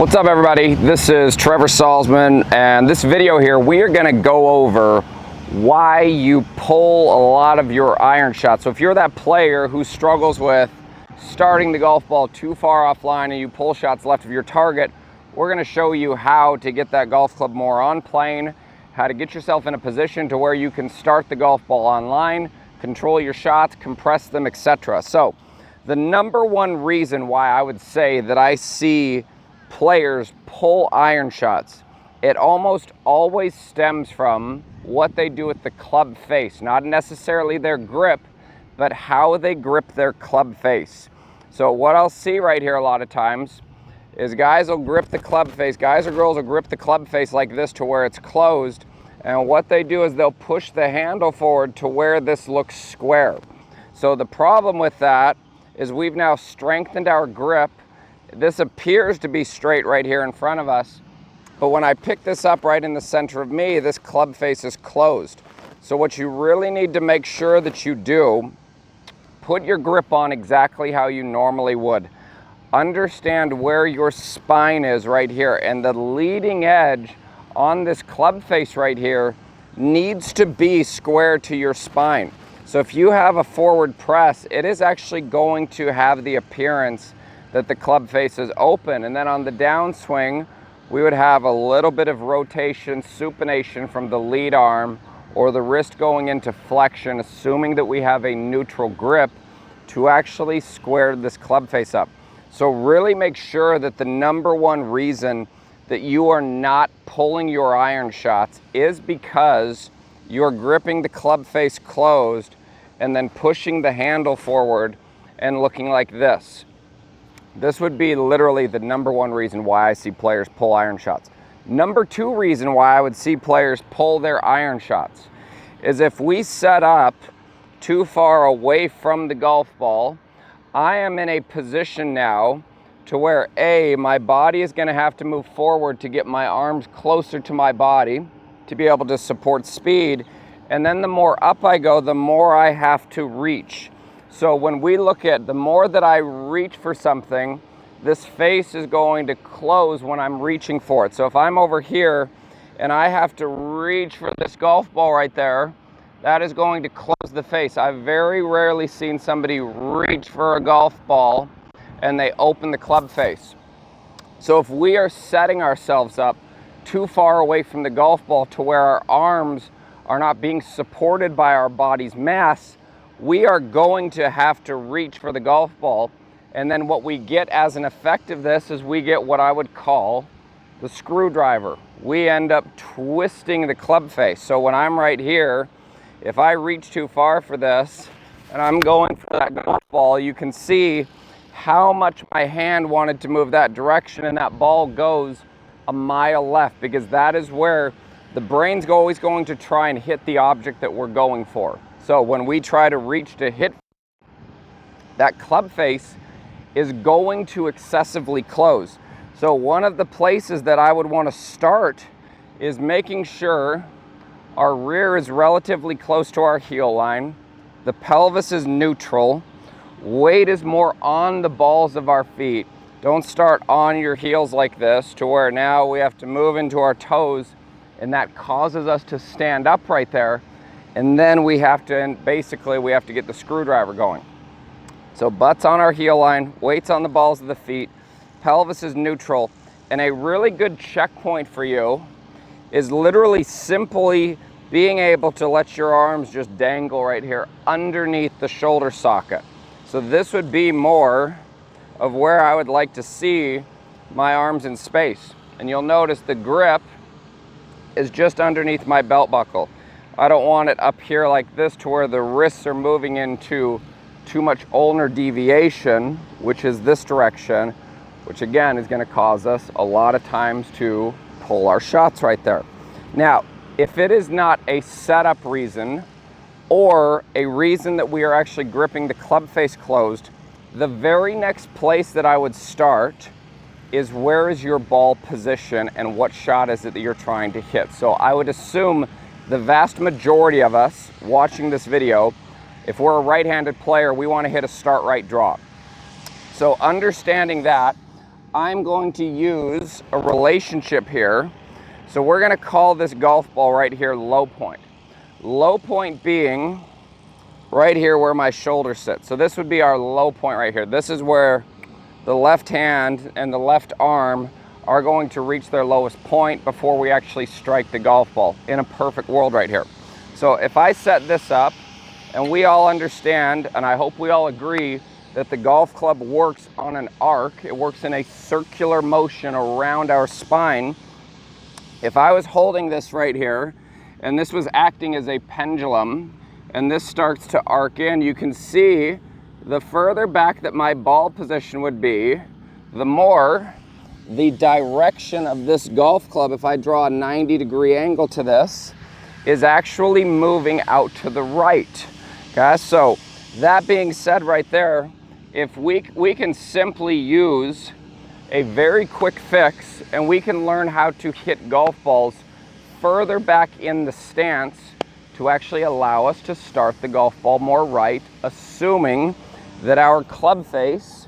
What's up, everybody? This is Trevor Salzman, and this video here we are going to go over why you pull a lot of your iron shots. So if you're that player who struggles with starting the golf ball too far offline and you pull shots left of your target, we're going to show you how to get that golf club more on plane, how to get yourself in a position to where you can start the golf ball online, control your shots, compress them, etc. So the number one reason why I would say that I see players pull iron shots, it almost always stems from what they do with the club face, not necessarily their grip, but how they grip their club face. So what I'll see right here a lot of times is guys will grip the club face, guys or girls will grip the club face like this to where it's closed, and what they do is they'll push the handle forward to where this looks square. So the problem with that is we've now strengthened our grip. This appears to be straight right here in front of us, but when I pick this up right in the center of me, this club face is closed. So what you really need to make sure that you do, put your grip on exactly how you normally would. Understand where your spine is right here, and the leading edge on this club face right here needs to be square to your spine. So if you have a forward press, it is actually going to have the appearance that the club face is open, and then on the downswing we would have a little bit of rotation, supination from the lead arm or the wrist going into flexion, assuming that we have a neutral grip to actually square this club face up. So really make sure that the number one reason that you are not pulling your iron shots is because you're gripping the club face closed and then pushing the handle forward and looking like this. This would be literally the number one reason why I see players pull iron shots. Number two reason why I would see players pull their iron shots is if we set up too far away from the golf ball, I am in a position now to where my body is going to have to move forward to get my arms closer to my body to be able to support speed. And then the more up I go, the more I have to reach. So when we look at the more that I reach for something, this face is going to close when I'm reaching for it. So if I'm over here and I have to reach for this golf ball right there, that is going to close the face. I've very rarely seen somebody reach for a golf ball and they open the club face. So if we are setting ourselves up too far away from the golf ball to where our arms are not being supported by our body's mass, we are going to have to reach for the golf ball. And then what we get as an effect of this is we get what I would call the screwdriver. We end up twisting the club face. So when I'm right here, if I reach too far for this and I'm going for that golf ball, you can see how much my hand wanted to move that direction, and that ball goes a mile left, because that is where the brain's always going to try and hit the object that we're going for. So when we try to reach to hit, that club face is going to excessively close. So one of the places that I would want to start is making sure our rear is relatively close to our heel line, the pelvis is neutral, weight is more on the balls of our feet. Don't start on your heels like this to where now we have to move into our toes, and that causes us to stand up right there. And then we have to, and basically we have to get the screwdriver going. So butt's on our heel line, weight's on the balls of the feet, pelvis is neutral, and a really good checkpoint for you is literally simply being able to let your arms just dangle right here underneath the shoulder socket. So this would be more of where I would like to see my arms in space. And you'll notice the grip is just underneath my belt buckle. I don't want it up here like this to where the wrists are moving into too much ulnar deviation, which is this direction, which again is going to cause us a lot of times to pull our shots right there. Now, if it is not a setup reason or a reason that we are actually gripping the club face closed, the very next place that I would start is where is your ball position and what shot is it that you're trying to hit. So I would assume the vast majority of us watching this video, if we're a right-handed player, we want to hit a start right draw. So understanding that, I'm going to use a relationship here. So we're gonna call this golf ball right here low point. Low point being right here where my shoulder sits. So this would be our low point right here. This is where the left hand and the left arm are going to reach their lowest point before we actually strike the golf ball in a perfect world right here. So if I set this up, and we all understand, and I hope we all agree, that the golf club works on an arc. It works in a circular motion around our spine. If I was holding this right here, and this was acting as a pendulum, and this starts to arc in, you can see the further back that my ball position would be, the more the direction of this golf club, if I draw a 90-degree angle to this, is actually moving out to the right. Okay, so that being said right there, if we can simply use a very quick fix, and we can learn how to hit golf balls further back in the stance to actually allow us to start the golf ball more right, assuming that our club face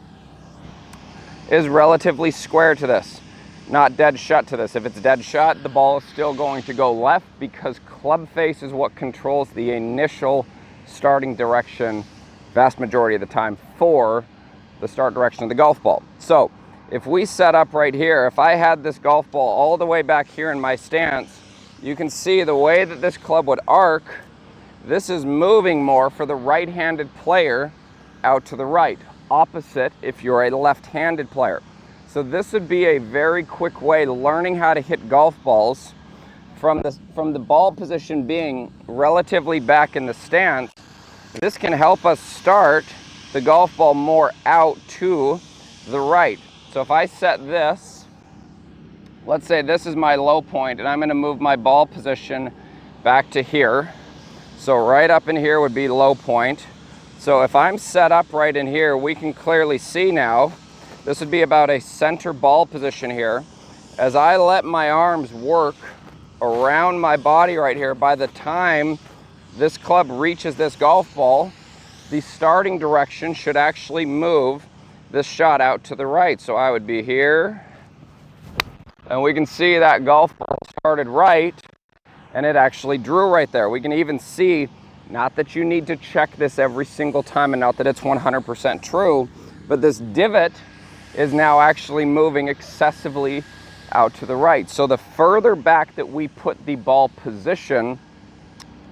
is relatively square to this, not dead shut to this. If it's dead shut, the ball is still going to go left, because club face is what controls the initial starting direction vast majority of the time for the start direction of the golf ball. So if we set up right here, if I had this golf ball all the way back here in my stance, you can see the way that this club would arc. This is moving more for the right-handed player out to the right, opposite if you're a left-handed player. So this would be a very quick way learning how to hit golf balls from the ball position being relatively back in the stance. This can help us start the golf ball more out to the right. So if I set this, let's say this is my low point, and I'm going to move my ball position back to here. So right up in here would be low point. So if I'm set up right in here, we can clearly see now, this would be about a center ball position here. As I let my arms work around my body right here, by the time this club reaches this golf ball, the starting direction should actually move this shot out to the right. So I would be here, and we can see that golf ball started right, and it actually drew right there. We can even see, not that you need to check this every single time, and not that it's 100% true, but this divot is now actually moving excessively out to the right. So the further back that we put the ball position,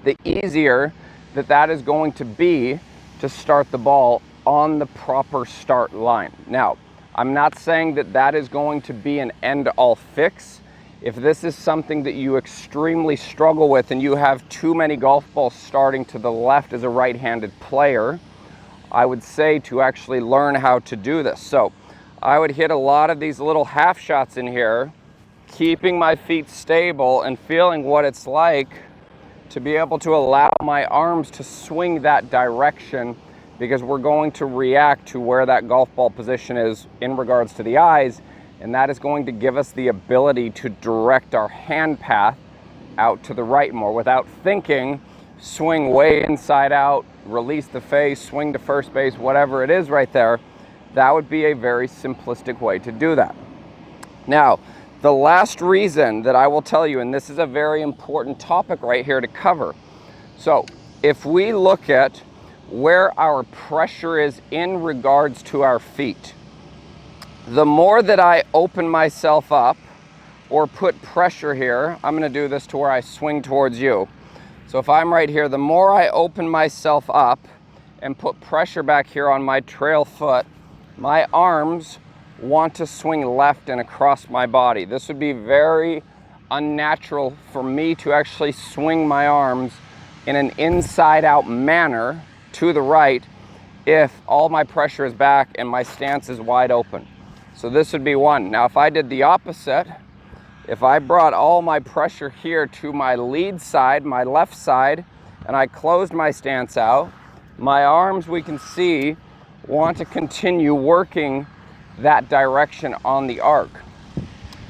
the easier that is going to be to start the ball on the proper start line. Now, I'm not saying that is going to be an end-all fix. If this is something that you extremely struggle with, and you have too many golf balls starting to the left as a right-handed player, I would say to actually learn how to do this. So I would hit a lot of these little half shots in here, keeping my feet stable and feeling what it's like to be able to allow my arms to swing that direction, because we're going to react to where that golf ball position is in regards to the eyes, and that is going to give us the ability to direct our hand path out to the right more without thinking, swing way inside out, release the face, swing to first base, whatever it is right there. That would be a very simplistic way to do that. Now, the last reason that I will tell you, and this is a very important topic right here to cover. So if we look at where our pressure is in regards to our feet, the more that I open myself up or put pressure here, I'm going to do this to where I swing towards you. So if I'm right here, the more I open myself up and put pressure back here on my trail foot, my arms want to swing left and across my body. This would be very unnatural for me to actually swing my arms in an inside-out manner to the right if all my pressure is back and my stance is wide open. So this would be one. Now if I did the opposite, if I brought all my pressure here to my lead side, my left side, and I closed my stance out, my arms, we can see, want to continue working that direction on the arc.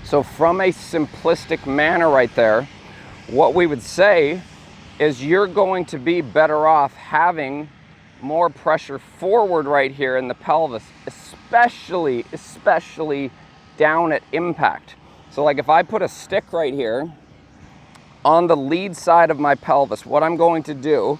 So from a simplistic manner right there, what we would say is you're going to be better off having more pressure forward right here in the pelvis, especially down at impact. So like if I put a stick right here on the lead side of my pelvis, what I'm going to do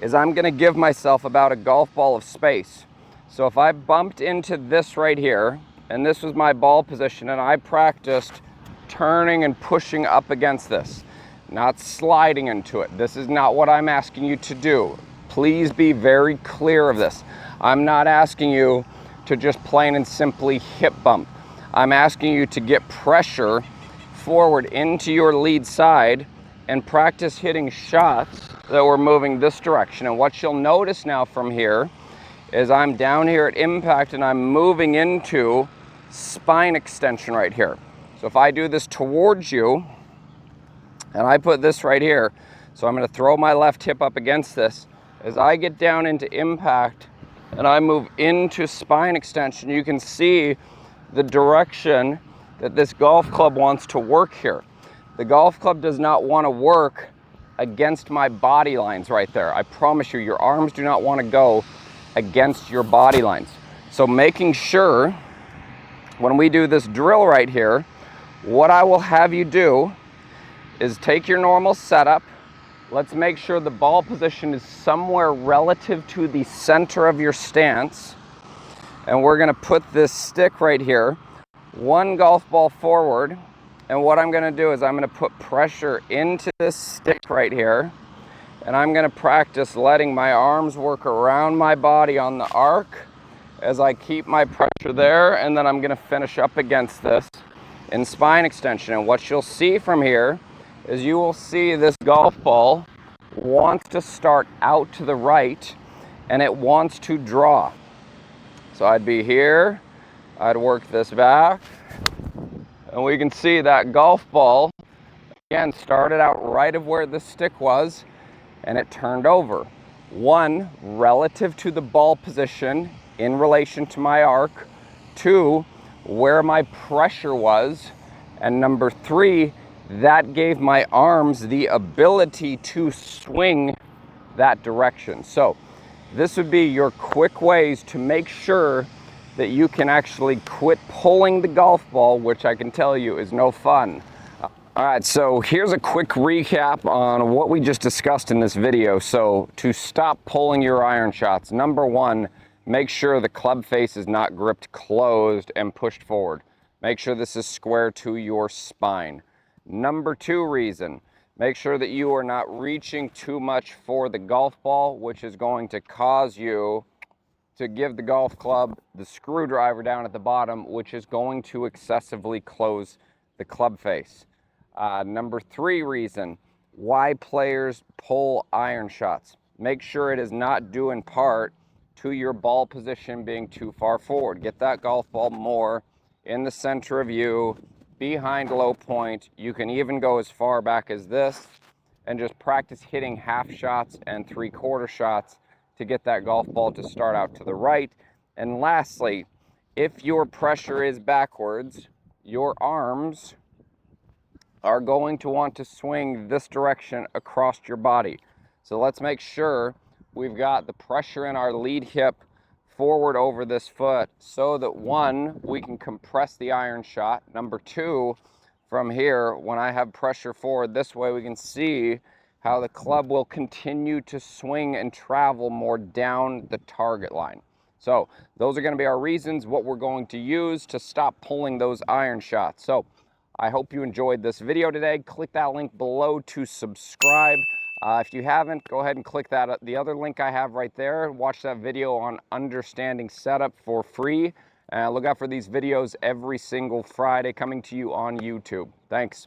is I'm going to give myself about a golf ball of space. So if I bumped into this right here, and this was my ball position, and I practiced turning and pushing up against this, not sliding into it. This is not what I'm asking you to do. Please be very clear of this. I'm not asking you to just plain and simply hip bump. I'm asking you to get pressure forward into your lead side and practice hitting shots that we're moving this direction. And what you'll notice now from here is I'm down here at impact and I'm moving into spine extension right here. So if I do this towards you and I put this right here, so I'm going to throw my left hip up against this. As I get down into impact and I move into spine extension, you can see the direction that this golf club wants to work here. The golf club does not want to work against my body lines right there. I promise you, your arms do not want to go against your body lines. So making sure when we do this drill right here, what I will have you do is take your normal setup. Let's make sure the ball position is somewhere relative to the center of your stance. And we're gonna put this stick right here, one golf ball forward. And what I'm gonna do is I'm gonna put pressure into this stick right here. And I'm gonna practice letting my arms work around my body on the arc as I keep my pressure there. And then I'm gonna finish up against this in spine extension. And what you'll see from here is you will see this golf ball wants to start out to the right and it wants to draw. So I'd be here, I'd work this back, and we can see that golf ball, again, started out right of where the stick was and it turned over. One, relative to the ball position in relation to my arc. Two, where my pressure was. And number three, that gave my arms the ability to swing that direction. So this would be your quick ways to make sure that you can actually quit pulling the golf ball, which I can tell you is no fun. All right, so here's a quick recap on what we just discussed in this video. So to stop pulling your iron shots, number one, make sure the club face is not gripped closed and pushed forward. Make sure this is square to your spine. Number two reason, make sure that you are not reaching too much for the golf ball, which is going to cause you to give the golf club the screwdriver down at the bottom, which is going to excessively close the club face. Number three reason why players pull iron shots. Make sure it is not due in part to your ball position being too far forward. Get that golf ball more in the center of you, behind low point. You can even go as far back as this and just practice hitting half shots and 3/4 shots to get that golf ball to start out to the right. And lastly, if your pressure is backwards, your arms are going to want to swing this direction across your body. So let's make sure we've got the pressure in our lead hip forward over this foot so that one, we can compress the iron shot. Number two, from here, when I have pressure forward this way, we can see how the club will continue to swing and travel more down the target line. So those are going to be our reasons, what we're going to use to stop pulling those iron shots. So I hope you enjoyed this video today. Click that link below to subscribe. If you haven't, go ahead and click the other link I have right there. Watch that video on understanding setup for free. Look out for these videos every single Friday coming to you on YouTube. Thanks.